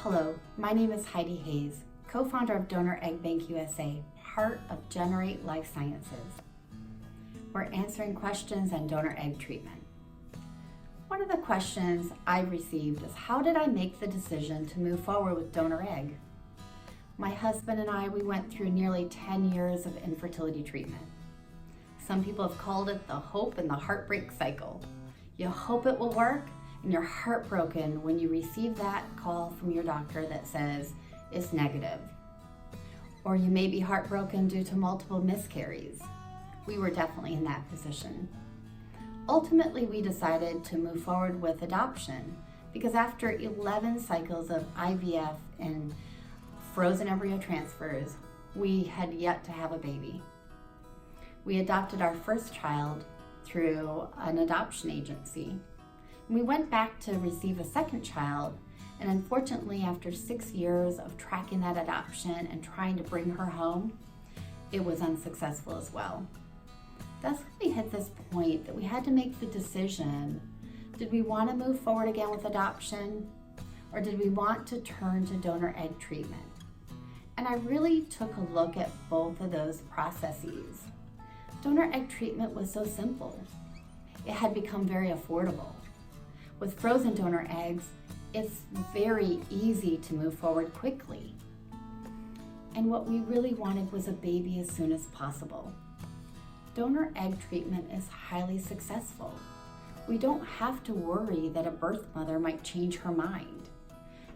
Hello, my name is Heidi Hayes, co-founder of Donor Egg Bank USA, part of Generate Life Sciences. We're answering questions on donor egg treatment. One of the questions I received is, how did I make the decision to move forward with donor egg? My husband and I, we went through nearly 10 years of infertility treatment. Some people have called it the hope and the heartbreak cycle. You hope it will work, and you're heartbroken when you receive that call from your doctor that says it's negative. Or you may be heartbroken due to multiple miscarries. We were definitely in that position. Ultimately, we decided to move forward with adoption because after 11 cycles of IVF and frozen embryo transfers, we had yet to have a baby. We adopted our first child through an adoption agency. We went back to receive a second child, and unfortunately, after 6 years of tracking that adoption and trying to bring her home, it was unsuccessful as well. That's when we hit this point that we had to make the decision, did we want to move forward again with adoption, or did we want to turn to donor egg treatment? And I really took a look at both of those processes. Donor egg treatment was so simple. It had become very affordable. With frozen donor eggs, it's very easy to move forward quickly. And what we really wanted was a baby as soon as possible. Donor egg treatment is highly successful. We don't have to worry that a birth mother might change her mind.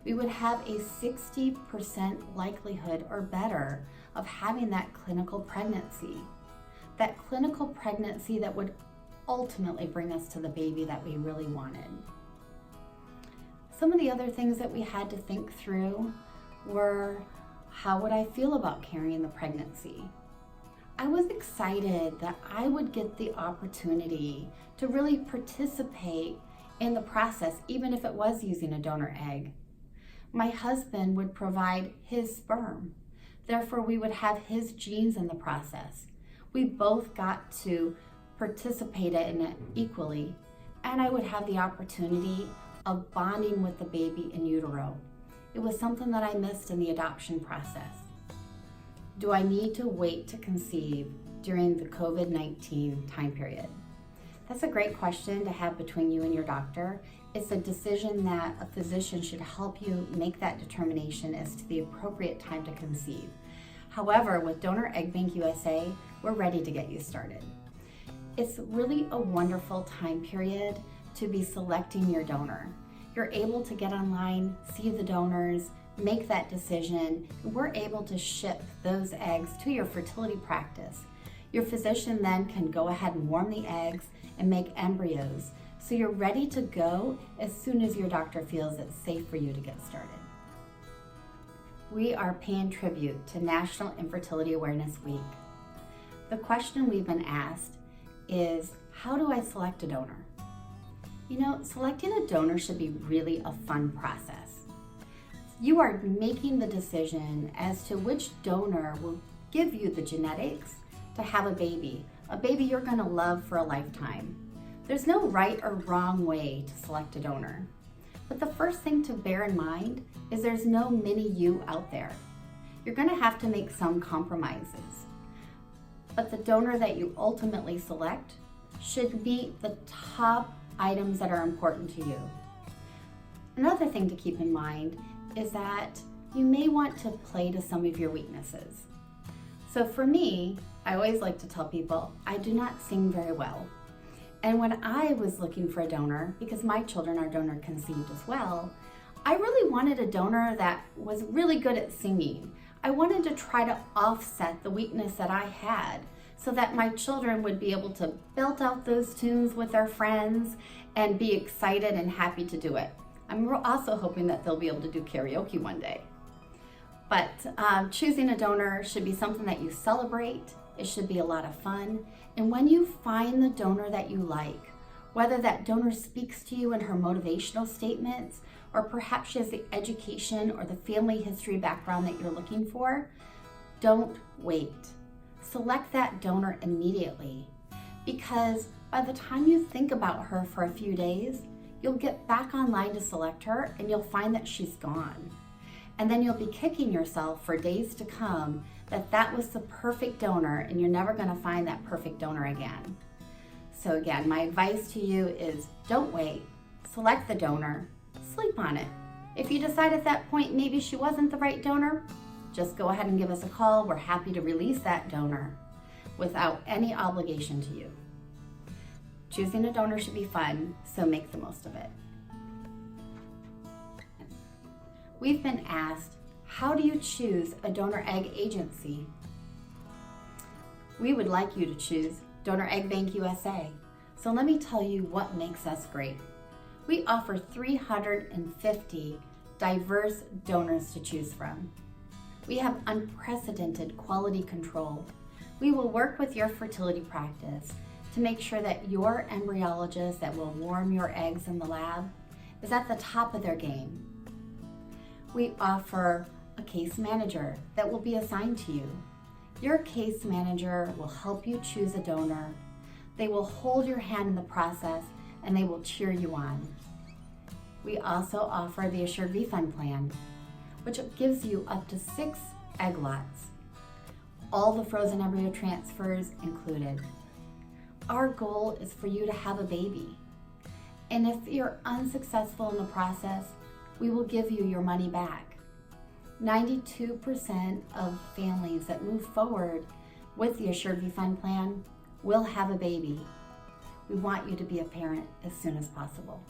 We would have a 60% likelihood or better of having that clinical pregnancy. That clinical pregnancy that would ultimately bring us to the baby that we really wanted. Some of the other things that we had to think through were, how would I feel about carrying the pregnancy? I was excited that I would get the opportunity to really participate in the process, even if it was using a donor egg. My husband would provide his sperm. Therefore, we would have his genes in the process. We both got to participate in it equally, and I would have the opportunity of bonding with the baby in utero. It was something that I missed in the adoption process. Do I need to wait to conceive during the COVID-19 time period? That's a great question to have between you and your doctor. It's a decision that a physician should help you make that determination as to the appropriate time to conceive. However, with Donor Egg Bank USA, we're ready to get you started. It's really a wonderful time period to be selecting your donor. You're able to get online, see the donors, make that decision, and we're able to ship those eggs to your fertility practice. Your physician then can go ahead and warm the eggs and make embryos, so you're ready to go as soon as your doctor feels it's safe for you to get started. We are paying tribute to National Infertility Awareness Week. The question we've been asked is, how do I select a donor? You know, selecting a donor should be really a fun process. You are making the decision as to which donor will give you the genetics to have a baby you're gonna love for a lifetime. There's no right or wrong way to select a donor. But the first thing to bear in mind is there's no mini you out there. You're gonna have to make some compromises. But the donor that you ultimately select should meet the top items that are important to you. Another thing to keep in mind is that you may want to play to some of your weaknesses. So for me, I always like to tell people I do not sing very well. And when I was looking for a donor, because my children are donor conceived as well, I really wanted a donor that was really good at singing. I wanted to try to offset the weakness that I had so that my children would be able to belt out those tunes with their friends and be excited and happy to do it. I'm also hoping that they'll be able to do karaoke one day. But choosing a donor should be something that you celebrate. It should be a lot of fun. And when you find the donor that you like, whether that donor speaks to you in her motivational statements, or perhaps she has the education or the family history background that you're looking for, don't wait. Select that donor immediately, because by the time you think about her for a few days, you'll get back online to select her and you'll find that she's gone. And then you'll be kicking yourself for days to come that was the perfect donor, and you're never going to find that perfect donor again. So again, my advice to you is don't wait. Select the donor, sleep on it. If you decide at that point maybe she wasn't the right donor, just go ahead and give us a call. We're happy to release that donor without any obligation to you. Choosing a donor should be fun, so make the most of it. We've been asked, how do you choose a donor egg agency? We would like you to choose Donor Egg Bank USA. So let me tell you what makes us great. We offer 350 diverse donors to choose from. We have unprecedented quality control. We will work with your fertility practice to make sure that your embryologist that will warm your eggs in the lab is at the top of their game. We offer a case manager that will be assigned to you. Your case manager will help you choose a donor. They will hold your hand in the process and they will cheer you on. We also offer the Assured Refund Plan, which gives you up to 6 egg lots, all the frozen embryo transfers included. Our goal is for you to have a baby. And if you're unsuccessful in the process, we will give you your money back. 92% of families that move forward with the Assured Refund Plan will have a baby. We want you to be a parent as soon as possible.